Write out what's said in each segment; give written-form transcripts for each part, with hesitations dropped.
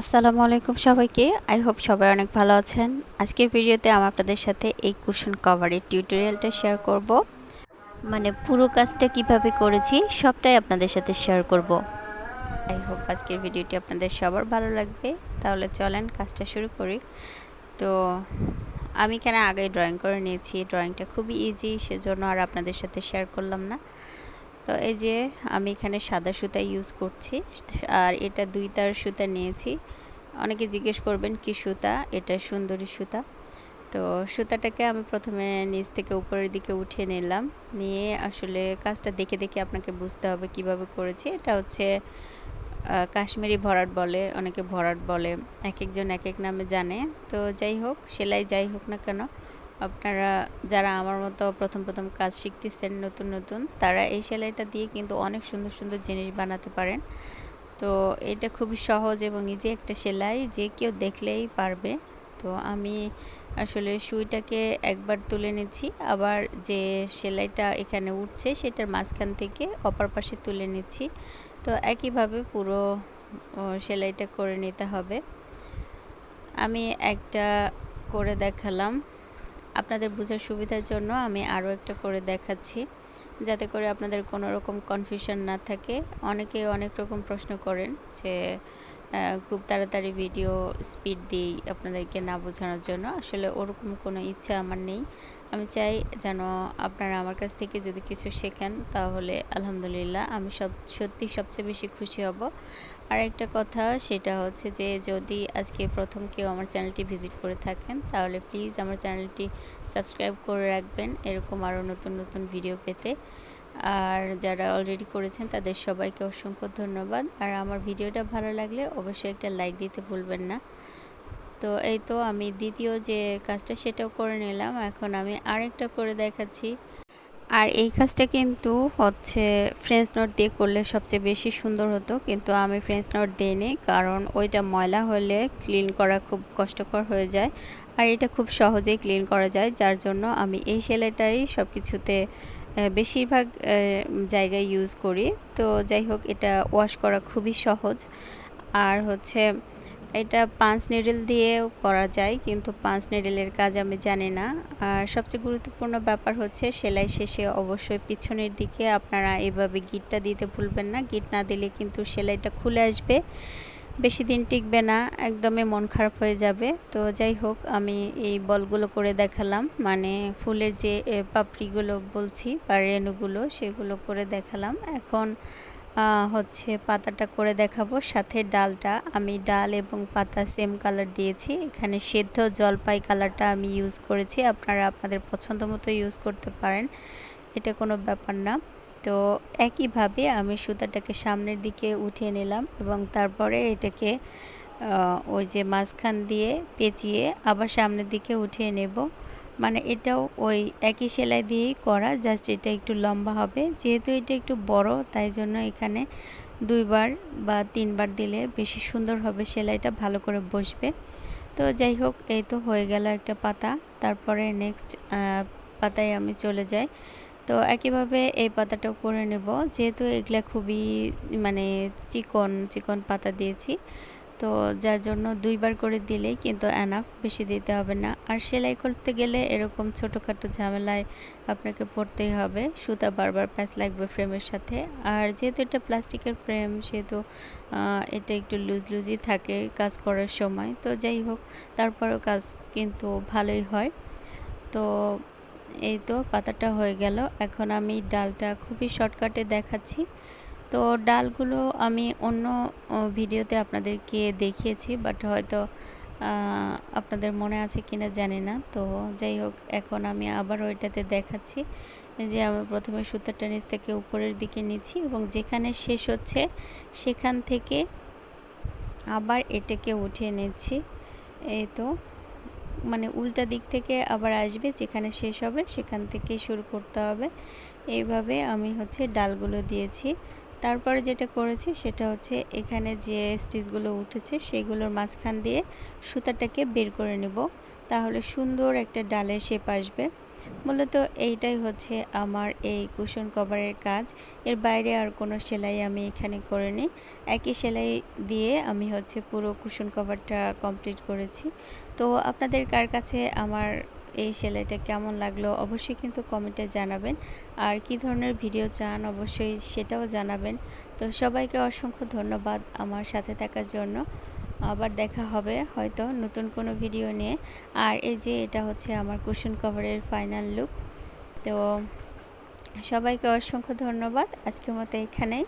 আসসালামু আলাইকুম সবাইকে। আই হোপ সবাই অনেক ভালো আছেন। আজকের ভিডিওতে আমি আপনাদের সাথে এই কুশন কভারের টিউটোরিয়ালটা শেয়ার করব। মানে পুরো কাজটা কিভাবে করেছি সবটাই আপনাদের সাথে শেয়ার করব। আই হোপ আজকের ভিডিওটি আপনাদের সবার ভালো লাগবে। তাহলে চলেন কাজটা শুরু করি। তো আমি এখানে আগে ড্রয়িং করে নিয়েছি। ড্রয়িংটা খুবই ইজি, সেজন্য আর আপনাদের সাথে শেয়ার করলাম না। তো এই যে আমি এখানে সাদা সুতা ইউজ করছি, আর এটা 2 তার সুতা নিয়েছি। অনেকে জিজ্ঞেস করবেন কি সুতা, এটা সুন্দরী সুতা। তো সুতাটাকে আমি প্রথমে নিচ থেকে উপরের দিকে উঠিয়ে নিলাম, নিয়ে আসলে কাজটা দেখে দেখে আপনাকে বুঝতে হবে কিভাবে করেছি। এটা হচ্ছে কাশ্মীরি ভরাট বলে, অনেকে ভরাট বলে, এক একজন এক এক নামে জানে। তো যাই হোক, সেলাই যাই হোক না কেন, আপনারা যারা আমার মতো প্রথম প্রথম কাজ শিখতেছেন নতুন নতুন, তারা এই সেলাইটা দিয়ে কিন্তু অনেক সুন্দর সুন্দর জিনিস বানাতে পারেন। তো এটা খুবই সহজ এবং ইজি একটা সেলাই, যে কেউ দেখলেই পারবে। তো আমি আসলে সুইটাকে একবার তুলে নিচ্ছি, আবার যে সেলাইটা এখানে উঠছে সেটার মাঝখান থেকে অপর পাশে তুলে নিচ্ছি। তো একইভাবে পুরো সেলাইটা করে নিতে হবে। আমি একটা করে দেখালাম, আপনাদের বোঝার সুবিধার জন্য আমি আরও একটা করে দেখাচ্ছি, যাতে করে আপনাদের কোনো রকম কনফিউশন না থাকে। অনেকে অনেক রকম প্রশ্ন করেন যে খুব তাড়াতাড়ি ভিডিও স্পিড দিই আপনাদেরকে না বোঝানোর জন্য। আসলে ওরকম কোনো ইচ্ছা আমার নেই। আমি চাই যেন আপনারা আমার কাছ থেকে যদি কিছু শেখেন, তাহলে আলহামদুলিল্লাহ আমি সত্যি সবচেয়ে বেশি খুশি হব। আর একটা কথা, সেটা হচ্ছে যে যদি আজকে প্রথম কেউ আমার চ্যানেলটি ভিজিট করে থাকেন, তাহলে প্লিজ আমার চ্যানেলটি সাবস্ক্রাইব করে রাখবেন এরকম আরও নতুন নতুন ভিডিও পেতে। আর যারা অলরেডি করেছেন তাদের সবাইকে অসংখ্য ধন্যবাদ। আর আমার ভিডিওটা ভালো লাগলে অবশ্যই একটা লাইক দিতে ভুলবেন না। তো এই তো আমি দ্বিতীয় যে কাজটা সেটাও করে নিলাম, এখন আমি আরেকটা করে দেখাচ্ছি। আর এই কাজটা কিন্তু হচ্ছে ফ্রেঞ্চ নট দিয়ে করলে সবচেয়ে বেশি সুন্দর হতো, কিন্তু আমি ফ্রেঞ্চ নট দিইনি, কারণ ওইটা ময়লা হলে ক্লিন করা খুব কষ্টকর হয়ে যায়। আর এটা খুব সহজেই ক্লিন করা যায়, যার জন্য আমি এই সেলাইটাই সব কিছুতে বেশিরভাগ জায়গায় ইউজ করি। তো যাই হোক, এটা ওয়াশ করা খুবই সহজ। আর হচ্ছে এটা পাঁচ নিডল দিয়েও করা যায়, কিন্তু পাঁচ নিডলের কাজ আমি জানি না। আর সবচেয়ে গুরুত্বপূর্ণ ব্যাপার হচ্ছে সেলাই শেষে অবশ্যই পিছনের দিকে আপনারা এভাবে গিঁটটা দিতে ভুলবেন না। গিঁট না দিলে কিন্তু সেলাইটা খুলে আসবে, বেশি দিন টিকবে না, একদমই মন খারাপ হয়ে যাবে। তো যাই হোক, আমি এই বলগুলো করে দেখালাম, মানে ফুলের যে পাপড়িগুলো বলছি বা রেণুগুলো, সেগুলো করে দেখালাম। এখন হচ্ছে পাতাটা করে দেখাবো, সাথে ডালটা। আমি ডাল এবং পাতা সেম কালার দিয়েছি। এখানে সেদ্ধ জলপাই কালারটা আমি ইউজ করেছি, আপনারা আপনাদের পছন্দ মতো ইউজ করতে পারেন, এটা কোনো ব্যাপার না। তো একইভাবে আমি সুতাটাকে সামনের দিকে উঠিয়ে নিলাম এবং তারপরে এটাকে ওই যে মাঝখান দিয়ে পেঁচিয়ে আবার সামনের দিকে উঠিয়ে নেব। মানে এটাও ওই একই সেলাই দিয়েই করা, জাস্ট এটা একটু লম্বা হবে। যেহেতু এটা একটু বড়, তাই জন্য এখানে 2বার বা 3বার দিলে বেশি সুন্দর হবে, সেলাইটা ভালো করে বসবে। তো যাই হোক, এই তো হয়ে গেল একটা পাতা। তারপরে নেক্সট পাতায় আমি চলে যাই। তো একইভাবে এই পাতাটাও করে নেব, যেহেতু এগুলা খুবই মানে চিকন চিকন পাতা দিয়েছি, তো যার জন্য 2বার করে দিলেই কিন্তু এনাফ, বেশি দিতে হবে না। আর সেলাই করতে গেলে এরকম ছোটোখাটো ঝামেলায় আপনাকে পড়তেই হবে, সুতা বারবার প্যাঁচ লাগবে ফ্রেমের সাথে। আর যেহেতু এটা প্লাস্টিকের ফ্রেম, সেহেতু এটা একটু লুজ লুজই থাকে কাজ করার সময়। তো যাই হোক, তারপরেও কাজ কিন্তু ভালোই হয়। তো এই তো পাতাটা হয়ে গেল। এখন আমি ডালটা খুবই শর্টকাটে দেখাচ্ছি। তো ডালগুলো আমি অন্য ভিডিওতে আপনাদেরকে দেখিয়েছি, বাট হয়তো আপনাদের মনে আছে কিনা জানি না। তো যাই হোক, এখন আমি আবার ওইটাতে দেখাচ্ছি যে আমি প্রথমে সুতাটা নিচ থেকে উপরের দিকে নিচ্ছি এবং যেখানে শেষ হচ্ছে সেখান থেকে আবার এটাকে উঠিয়ে নিচ্ছি। এই তো মানে উল্টা দিক থেকে আবার আসবে, যেখানে শেষ হবে সেখান থেকে শুরু করতে হবে। এইভাবে আমি হচ্ছে ডালগুলো দিয়েছি। তারপরে যেটা করেছি সেটা হচ্ছে এখানে যে স্টিচগুলো উঠেছে সেগুলোর মাঝখান দিয়ে সুতাটাকে বের করে নেব, তাহলে সুন্দর একটা ডালের শেপ আসবে। মূলত এইটাই হচ্ছে আমার এই কুশন কভারের কাজ। এর বাইরে আর কোনো সেলাই আমি এখানে করিনি। একই সেলাই দিয়ে আমি হচ্ছে পুরো কুশন কভারটা কমপ্লিট করেছি। তো আপনাদের কার কাছে আমার এই সেলাইটা কেমন লাগলো অবশ্যই কিন্তু কমেন্টে জানাবেন। আর কি ধরনের ভিডিও চান অবশ্যই সেটাও জানাবেন। তো সবাইকে অসংখ্য ধন্যবাদ আমার সাথে থাকার জন্য। আবার দেখা হবে হয়তো নতুন কোনো ভিডিও নিয়ে। আর এই যে এটা হচ্ছে আমার কুশন কভারের ফাইনাল লুক। তো সবাইকে অসংখ্য ধন্যবাদ। আজকের মতো এখানেই,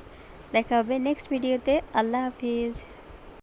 দেখা হবে নেক্সট ভিডিওতে। আল্লাহ হাফিজ।